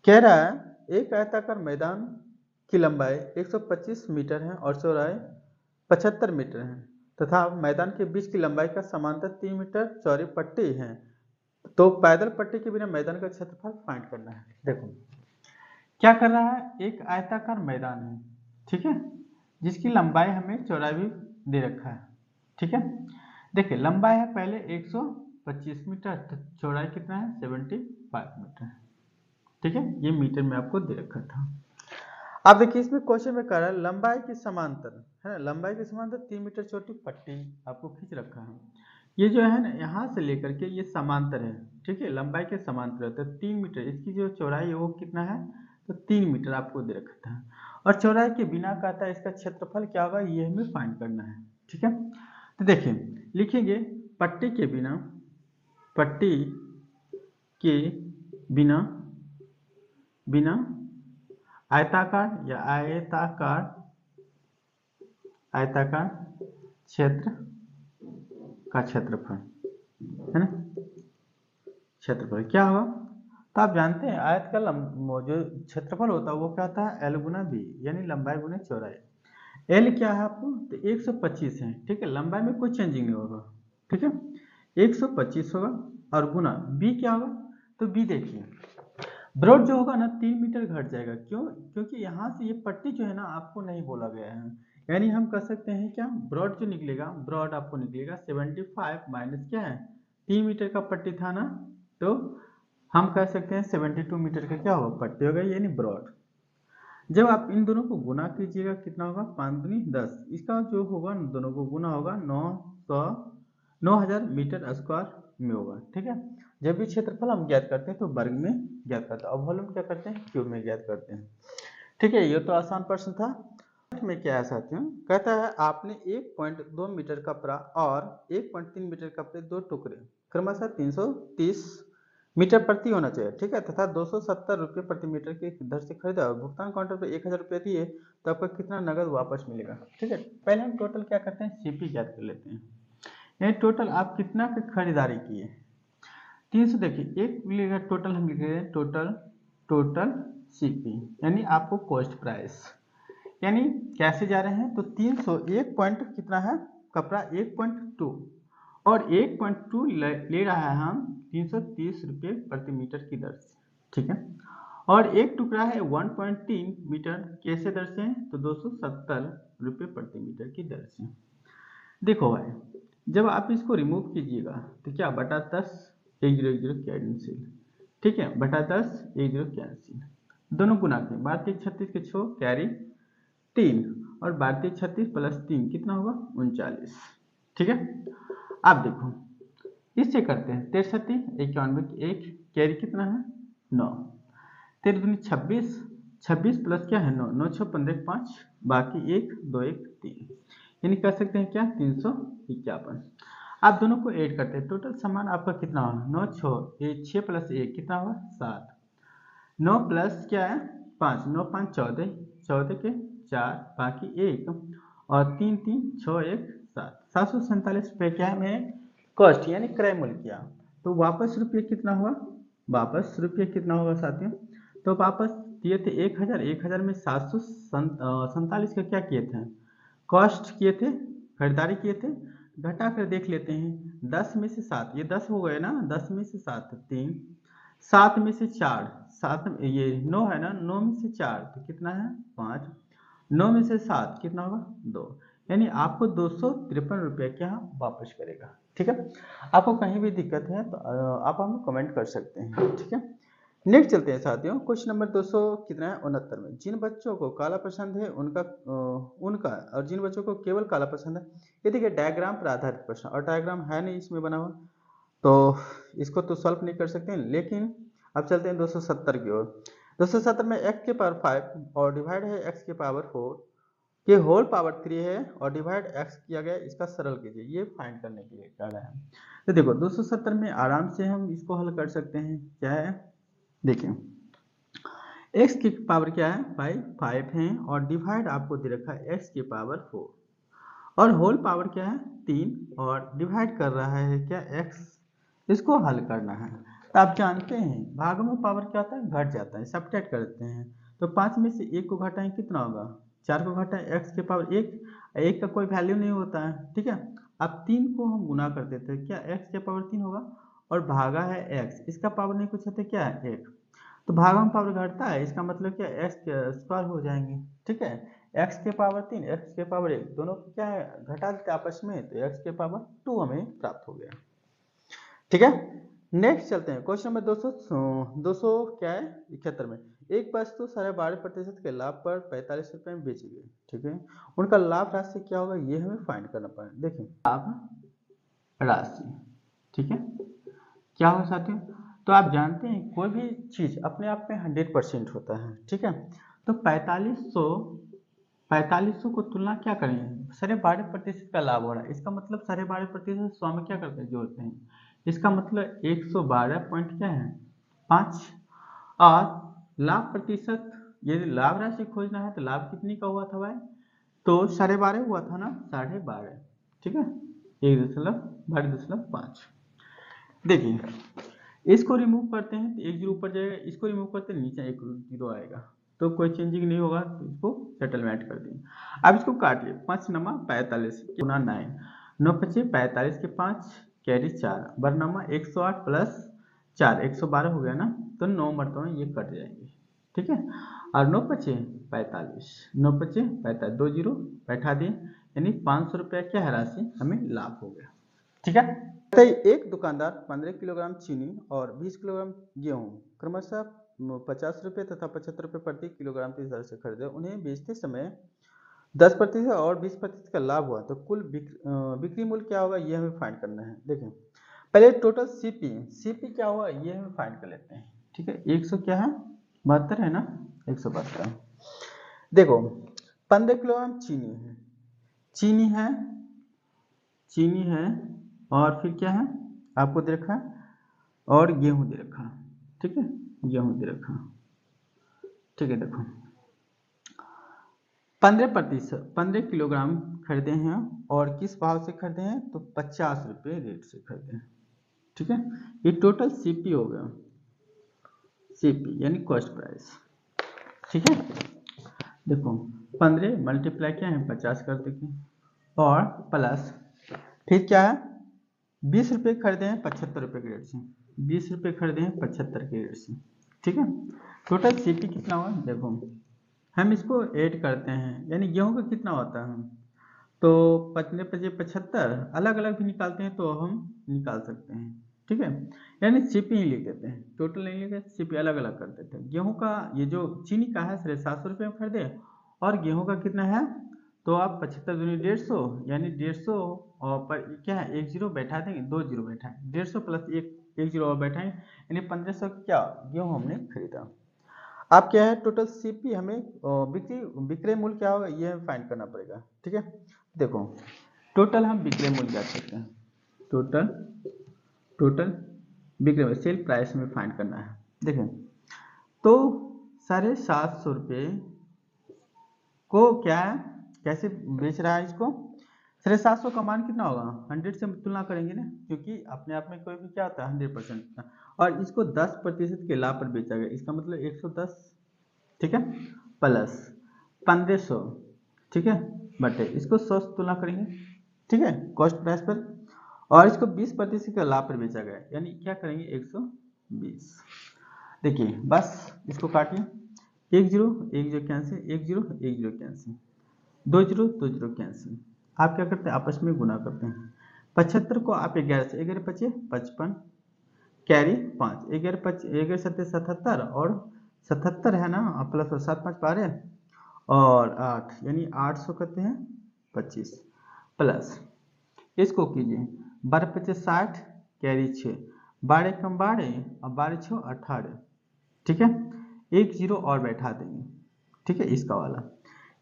कह रहा है एक आयताकार मैदान की लंबाई 125 मीटर है और चौड़ाई 75 मीटर है तथा मैदान के बीच की लंबाई का समांतर 3 मीटर चौड़ी पट्टी है, तो पैदल पट्टी के बिना मैदान का क्षेत्रफल फाइंड करना है। देखो क्या कर रहा है, एक आयताकार मैदान है, ठीक है, जिसकी लंबाई हमें चौड़ाई भी दे रखा है, ठीक है। देखिए लंबाई है पहले 125 मीटर, तो चौड़ाई कितना है 75 मीटर, ठीक है, ये मीटर में आपको दे रखा था। अब देखिए इसमें क्वेश्चन में कह रहा है लंबाई के समांतर है ना, लंबाई के समांतर 3 मीटर छोटी पट्टी आपको खींच रखा है। ये जो है ना यहाँ से लेकर के ये समांतर है, ठीक है, लंबाई के समांतर है, तो 3 मीटर, इसकी जो चौड़ाई है वो कितना है, तो 3 मीटर आपको दे रखा था। और चौड़ाई के बिना कहता है इसका क्षेत्रफल क्या होगा, ये हमें फाइंड करना है, ठीक है। तो देखिए लिखेंगे पट्टी के बिना, पट्टी के बिना बिना आयताकार या आयताकार आयताकार क्षेत्र का क्षेत्रफल है ना, क्षेत्रफल क्या होगा, तो आप जानते हैं आयत का जो क्षेत्रफल होता है वो क्या होता है, एल गुना बी, यानी लंबाई गुना चौड़ाई। एल क्या है आपको, तो 125 है, ठीक है, लंबाई में कोई चेंजिंग नहीं होगा, ठीक है, 125 होगा, और गुना बी क्या होगा, तो बी देखिए ब्रॉड जो होगा ना 3 मीटर घट जाएगा, क्यों, क्योंकि यहाँ से ये पट्टी जो है ना आपको नहीं बोला गया है, यानी हम कह सकते हैं क्या, ब्रॉड जो निकलेगा, ब्रॉड आपको निकलेगा 75 माइनस क्या है 3 मीटर का पट्टी था ना, तो हम कह सकते हैं 72 मीटर का क्या होगा पट्टी होगा, यानी ब्रॉड। जब आप इन दोनों को गुना कीजिएगा कितना होगा, 5 दूनी 10, इसका जो होगा दोनों को गुना होगा 9000 मीटर स्क्वायर में होगा, ठीक है। जब भी क्षेत्रफल हम ज्ञात करते हैं तो वर्ग में ज्ञात करते हैं, और वॉल्यूम क्या करते हैं, क्यूब में ज्ञात करते हैं, ठीक है। ये तो आसान प्रश्न था। में क्या है साथियों, कहता है आपने 1.2 मीटर कपड़ा और 1.3 मीटर कपड़े दो टुकड़े क्रमशः 330 मीटर प्रति होना चाहिए, ठीक है, तथा 270 रुपये प्रति मीटर की दर से खरीदा और भुगतान काउंटर पर 1000 रुपये दिए तो आपको कितना नगद वापस मिलेगा, ठीक है। पहले हम टोटल क्या करते हैं, सीपी ज्ञात कर लेते हैं, यानी टोटल आप कितना की खरीदारी किए 300, देखिए एक मिलेगा टोटल, हम लिख रहे हैं टोटल, टोटल सीपी यानी आपको कॉस्ट प्राइस, यानी कैसे जा रहे हैं, तो 301 पॉइंट कितना है कपड़ा 1.2 और 1.2 ले रहा है हम 330 रुपये प्रति मीटर की दर से, ठीक है, और एक टुकड़ा है 1.3 मीटर कैसे दर से, तो 270 रुपये प्रति मीटर की दर से। देखो भाई जब आप इसको रिमूव कीजिएगा तो क्या बटा 10 1 0 1 0 कैंसिल, ठीक है, बटा 10 1 0 कैंसिल, दोनों गुना के 12 36 के 6 कैरी 3 और 32 प्लस 3 कितना होगा 39, ठीक है। आप देखो इससे करते हैं 63 91 1 कैरी कितना है 9, 13 दूनी 26, 26 प्लस क्या है 9, 9 6 15 5 बाकी 1 2 1 3, यानी कह सकते हैं क्या 351। आप दोनों को ऐड करते हैं, टोटल सामान आपका कितना होगा 9 6 प्लस 1 कितना होगा 7, 9 प्लस क्या है 5, 9 5 14, 14 के 4 बाकी 1 और 3 3 6 1 7, 747 रुपये क्या है में कॉस्ट यानी क्रय मूल्य किया, तो वापस रुपये कितना हुआ, वापस रुपये कितना होगा साथियों, तो वापस दिए थे 1000, 1000 में 747 का क्या किए थे, कॉस्ट किए थे, खरीदारी किए थे, घटा कर देख लेते हैं 10 में से 7, ये 10 हो गए ना, 10 में से 7 3, 7 में से 4 7, ये 9 है ना, 9 में से 4 तो कितना है 5, 9 में से 7 कितना होगा 2, यानी आपको 253 रुपये क्या वापस करेगा, ठीक है। आपको कहीं भी दिक्कत है तो आप हमें कमेंट कर सकते हैं, ठीक है। नेक्स्ट चलते हैं साथियों, क्वेश्चन नंबर 200 कितना है 69 में, जिन बच्चों को काला पसंद है उनका और जिन बच्चों को केवल काला पसंद है, ये देखिए डायग्राम पर आधारित प्रश्न, और डायग्राम है नहीं इसमें बना हुआ, तो इसको तो सॉल्व नहीं कर सकते हैं, लेकिन अब चलते हैं 270 की ओर। 270 में x के पावर 5 और डिवाइड है x के पावर 4 के होल पावर 3 है और डिवाइड x किया गया, इसका सरल कीजिए, ये फाइंड करने के लिए कह रहे हैं। तो देखो 270 में आराम से हम इसको हल कर सकते हैं, क्या है देखिए x की पावर क्या है 5 है और डिवाइड आपको दे रखा है x की पावर 4 और होल पावर क्या है 3 और डिवाइड कर रहा है क्या x, इसको हल करना है। तो आप जानते हैं भागों में पावर क्या होता है, घट जाता है, सब्ट्रैक्ट करते हैं। तो 5 में से 1 को घटाएं कितना होगा, 4 को घटाएं x के पावर 1, 1 का कोई वैल्यू नहीं होता है, ठीक है। अब 3 को हम गुना कर देते हैं, क्या x के पावर 3 होगा, और भागा है x, इसका पावर नहीं कुछ होता, क्या है 1। तो भागा में पावर घटता है, इसका मतलब क्या x के स्क्वायर हो जाएंगे, ठीक है। x के पावर 3, x के पावर 1 दोनों को क्या है घटा देते आपस में, तो x के पावर 2 हमें प्राप्त हो गया, ठीक है। नेक्स्ट चलते हैं क्वेश्चन नंबर 200 क्या है 71 में। एक वस्तु 12.5% के लाभ पर 45 रुपए में बेची गई, ठीक है। उनका लाभ राशि क्या होगा, ये हमें फाइंड करना पड़ेगा। देखिए लाभ राशि, ठीक है, क्या हो साथियों, तो आप जानते हैं कोई भी चीज अपने आप में 100% होता है, ठीक है। तो 4500 को तुलना क्या करेंगे, 12.5% का लाभ हो रहा है, इसका मतलब 12.5% 100 में क्या करते हैं, जोड़ते हैं, इसका मतलब 112 पॉइंट क्या है 5। और लाभ प्रतिशत, यदि लाभ राशि खोजना है तो लाभ कितनी का हुआ था भाई, तो 12.5 हुआ था ना, 12.5, ठीक है, 1.5. देखिए इसको रिमूव करते हैं तो 1 जीरो ऊपर जाएगा, इसको रिमूव करते हैं नीचे 1 जीरो आएगा, तो कोई चेंजिंग नहीं होगा, तो इसको सेटलमेंट कर दिए। अब इसको काटिए, 5 नमा 45 गुना 9, 9 पचे 45 के 5 कैरी 4 बरनामा 108 प्लस 4 112 हो गया ना, तो 9 मरतबा ये कट जाएंगे, ठीक है। और 9 पचे 45, 9 पचे 45, 2 जीरो बैठा दिए, यानी 500 रुपया क्या है राशि हमें लाभ हो गया, ठीक है। एक दुकानदार 15 किलोग्राम चीनी और 20 किलोग्राम गेहूं क्रमशः 50 रुपये तथा 75 रुपये प्रति किलोग्राम की दर से खरीदे, उन्हें बेचते समय 10% और 20% का लाभ हुआ, तो कुल बिक्री मूल्य क्या होगा, ये हमें फाइंड करना है। देखें पहले टोटल सीपी क्या हुआ, ये हम फाइंड कर लेते हैं, ठीक है। 100 क्या है 72 है ना, 172। देखो 15 किलोग्राम चीनी है और फिर क्या है आपको दे रखा है, और गेहूं दे रखा, ठीक है, गेहूं दे रखा, ठीक है। देखो 15 किलोग्राम खरीदे हैं, और किस भाव से खरीदे हैं, तो 50 रुपये रेट से खरीदे हैं, ठीक है। ये टोटल सीपी हो गया, सीपी यानी कॉस्ट प्राइस, ठीक है। देखो 15 मल्टीप्लाई क्या है 50 कर देंगे, और प्लस फिर क्या है 20 रुपये खरीदे हैं 75 रुपये के रेट से, 20 रुपये खरीदे हैं 75 के रेट से, ठीक है। टोटल सीपी कितना हुआ, देखो हम इसको ऐड करते हैं, यानी गेहूं का कितना होता है, तो 75 अलग अलग भी निकालते हैं तो हम निकाल सकते हैं, ठीक है। यानी सीपी ही लिख देते हैं, टोटल नहीं लिखते, सीपी अलग अलग कर देते हैं। गेहूं का ये जो चीनी का है 750 रुपये में खरीदे, और गेहूं का कितना है, तो आप 75 दूनी 150, यानी 150 और पर क्या है 1 जीरो बैठा देंगे, 2 जीरो बैठाएं, 150 प्लस 1 जीरो और बैठाएं, यानी 1500 क्या गेहूं हमने खरीदा। अब क्या है टोटल सीपी हमें विक्रय मूल्य क्या होगा, ये हमें फाइंड करना पड़ेगा, ठीक है। देखो टोटल हम विक्रय मूल्य क्या करते हैं, टोटल विक्रय मूल्य सेल प्राइस में फाइंड करना है। देखें तो 750 रुपये को क्या है कैसे बेच रहा है, इसको 750 का मान कितना होगा 100 से तुलना करेंगे ना, क्योंकि अपने आप में कोई भी क्या होता है 100%, और इसको 10% के लाभ पर बेचा गया, इसका मतलब 110, ठीक है, प्लस 1500, ठीक है, बटे इसको 100 से तुलना करेंगे, ठीक है, कॉस्ट प्राइस पर, और इसको 20% का लाभ पर बेचा गया, यानी क्या करेंगे 120। देखिए बस इसको काटिए, 1 zero cancel, 1 zero cancel, 2 zero cancel, आप क्या करते हैं आपस में गुना करते हैं। 75 को आप 11 से 11 पचे 55 कैरी 5, 11 सत्ते 77, और 77 है ना, प्लस 7 5 12 और 8, यानी 800 करते हैं 25, प्लस इसको कीजिए 12 पचे 60 कैरी 6, 12 कम 12 और 12 6 18, ठीक है, 1 जीरो और बैठा देंगे, ठीक है, इसका वाला,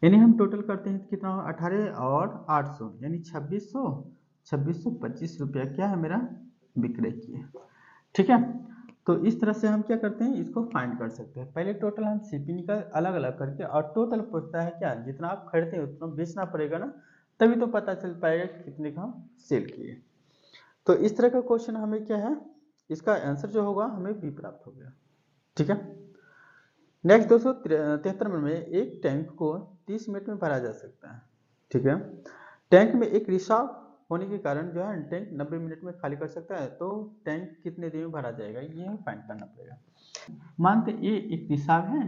यानी हम टोटल करते हैं कितना 18 और 800, यानी 2625 रुपया क्या है मेरा विक्रय किए, ठीक है। तो इस तरह से हम क्या करते हैं इसको फाइंड कर सकते हैं। पहले टोटल हम सीपी निकाल अलग अलग करके, और टोटल पूछता है क्या जितना आप खरीदते हैं उतना बेचना पड़ेगा ना, तभी तो पता चल पाएगा कितने का हम सेल किए। तो इस तरह का क्वेश्चन हमें क्या है इसका आंसर जो होगा हमें बी प्राप्त हो गया। ठीक है। नेक्स्ट 273 नंबर में एक टैंक को 30 मिनट में भरा जा सकता है। ठीक है। टैंक में एक रिसाव होने के कारण जो है टैंक 90 मिनट में खाली कर सकता है, तो टैंक कितने देर में भरा जाएगा ये हमें फाइंड करना पड़ेगा। मानते ये एक रिसाव है,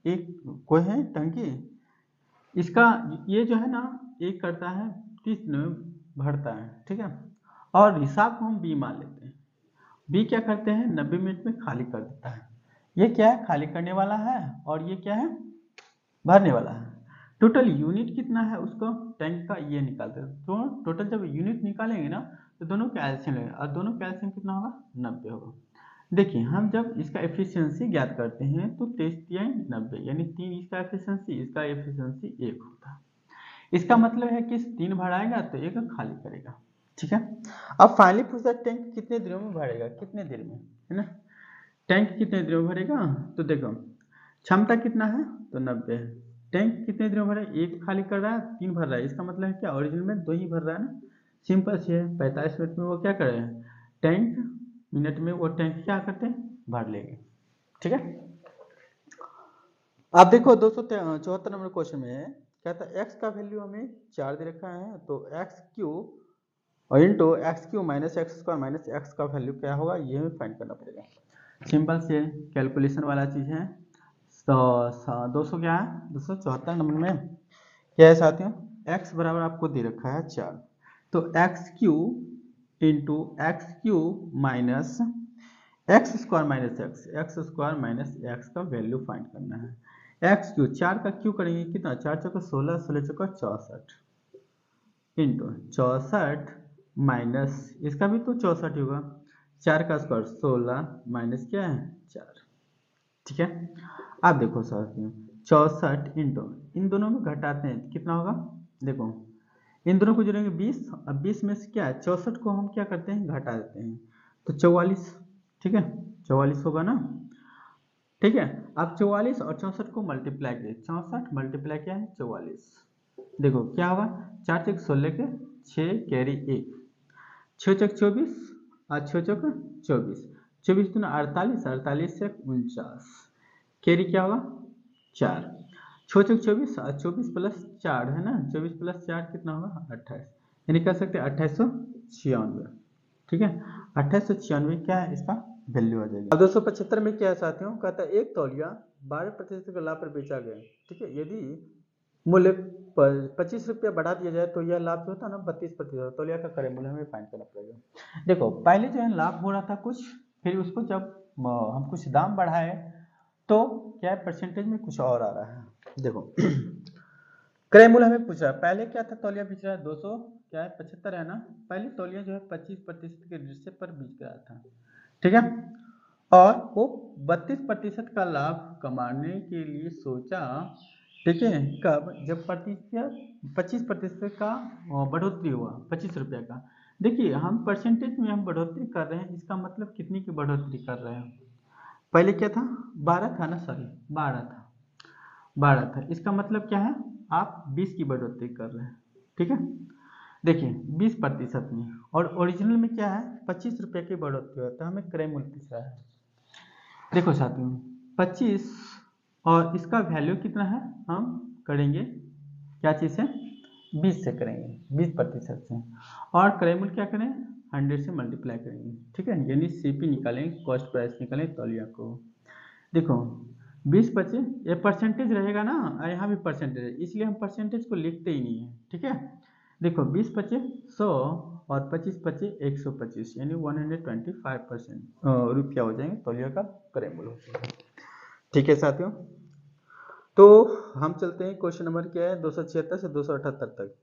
एक कोई है टंकी, इसका ये जो है ना एक करता है 30 दिन में भरता है। ठीक है। और रिसाव को हम बी मान लेते हैं। बी क्या करते हैं 90 मिनट में खाली कर देता है। ये क्या है खाली करने वाला है और ये क्या है भरने वाला है। टोटल यूनिट कितना है उसको टैंक का ये निकालते हैं। तो टोटल जब यूनिट निकालेंगे ना तो दोनों का एलसीएम लेंगे और दोनों का एलसीएम कितना होगा 90 होगा। देखिए हम जब इसका एफिशिएंसी ज्ञात करते हैं तो 3 यानी 3 इसका एफिशिएंसी 1 होता है। इसका मतलब है कि 3 भराएगा तो 1 खाली करेगा। ठीक है। अब फाइनली पूछता है टैंक कितने दिनों में भरेगा, कितने देर में, है ना। टैंक कितने दिनों में भरेगा तो देखो क्षमता कितना है तो 90 है। टैंक कितने दिनों में भरेगा, 1 खाली कर रहा है 3 भर रहा है। इसका मतलब है क्या ओरिजिनल में 2 ही भर रहा है ना। सिंपल सी है 45 मिनट में वो क्या कर रहे हैं टैंक मिनट में वो टैंक क्या करते हैं भर लेंगे। ठीक है। आप देखो 274 नंबर क्वेश्चन में कहता है x का वैल्यू हमें 4 दे रखा है, तो एक्स क्यू और into x Q minus x square minus x का वैल्यू क्या होगा ये हमें फाइंड करना पड़ेगा। सिंपल से कैलकुलेशन वाला चीज़ है। तो 200 क्या है 274 नंबर में क्या है साथियों x बराबर आपको दे रखा है 4, तो x Q into x Q minus x square minus x का वैल्यू फाइंड करना है। एक्स क्यू 4 का क्यू करेंगे कितना 4 चौका 16 16 चौका 64 इंटू 64 माइनस इसका भी तो 64 ही होगा 4 का स्क्वायर 16 माइनस क्या है 4। ठीक है। आप देखो साथियों 64 इंटू इन दोनों में घटाते हैं कितना होगा, देखो इन दोनों को जोड़ेंगे 20, अब 20 में से क्या है 64 को हम क्या करते हैं घटा देते हैं तो 44। ठीक है 44 होगा ना। ठीक है। अब 44 और 64 को मल्टीप्लाई करिए 64 मल्टीप्लाई क्या है 44, देखो क्या होगा 4 चौक 16 के 6 कैरी 1 6 चौक 24 और 6 चौक 24 24 दूना 48 48 से 49 कैरी क्या होगा 4 6 चौक 24 और 24 प्लस 4 है ना 24 प्लस 4 कितना होगा 28, यानी कह सकते हैं 2896। ठीक है 2896 क्या है इसका वैल्यू आ जाएगी। अब 275 में क्या है साथियों कहता है एक तौलिया 12% के लाभ पर बेचा गया। ठीक है। यदि मूल्य 25 रुपया बढ़ा दिया जाए तो यह लाभ जो होता है ना 32% तौलिया का क्रय मूल्य हमें फाइंड करना पड़ेगा। देखो पहले जो है लाभ हो रहा था कुछ, फिर उसको जब हम कुछ दाम बढ़ाए तो क्या है परसेंटेज में कुछ और आ रहा है। देखो क्रय मूल्य हमें पूछ रहा है, पहले क्या था तौलिया बेच रहा है 200 क्या है 75 है ना, पहले तौलिया जो है 25% के दृश्य पर बेच रहा था। ठीक है। और वो 32% का लाभ कमाने के लिए सोचा। ठीक है। कब जब 25% का बढ़ोतरी हुआ 25 रुपये का। देखिए हम परसेंटेज में हम बढ़ोतरी कर रहे हैं, इसका मतलब कितनी की बढ़ोतरी कर रहे हैं। पहले क्या था 12 था ना, सॉरी 12 था, इसका मतलब क्या है आप 20 की बढ़ोतरी कर रहे हैं। ठीक है। देखिए 20% में और ओरिजिनल में क्या है 25 रुपये की बढ़ोतरी होता है, हमें क्रय मूल्य पूछ रहा है। देखो साथियों 25 और इसका वैल्यू कितना है हम करेंगे क्या चीज़ से 20 से करेंगे 20% से, और क्रय मूल्य क्या करें 100 से मल्टीप्लाई करेंगे। ठीक है। यानी सीपी निकालेंगे कॉस्ट प्राइस निकालेंगे तौलिया को। देखो 20-25 ये परसेंटेज रहेगा ना, यहाँ भी परसेंटेज है इसलिए हम परसेंटेज को लिखते ही नहीं है। ठीक है। देखो 20-25 100 और 25-25 125 यानी 125% रुपया हो जाएंगे तौलिया का क्रय मूल्य हो जाएगा। ठीक है साथियों, तो हम चलते हैं क्वेश्चन नंबर क्या है 276 से 278 तक।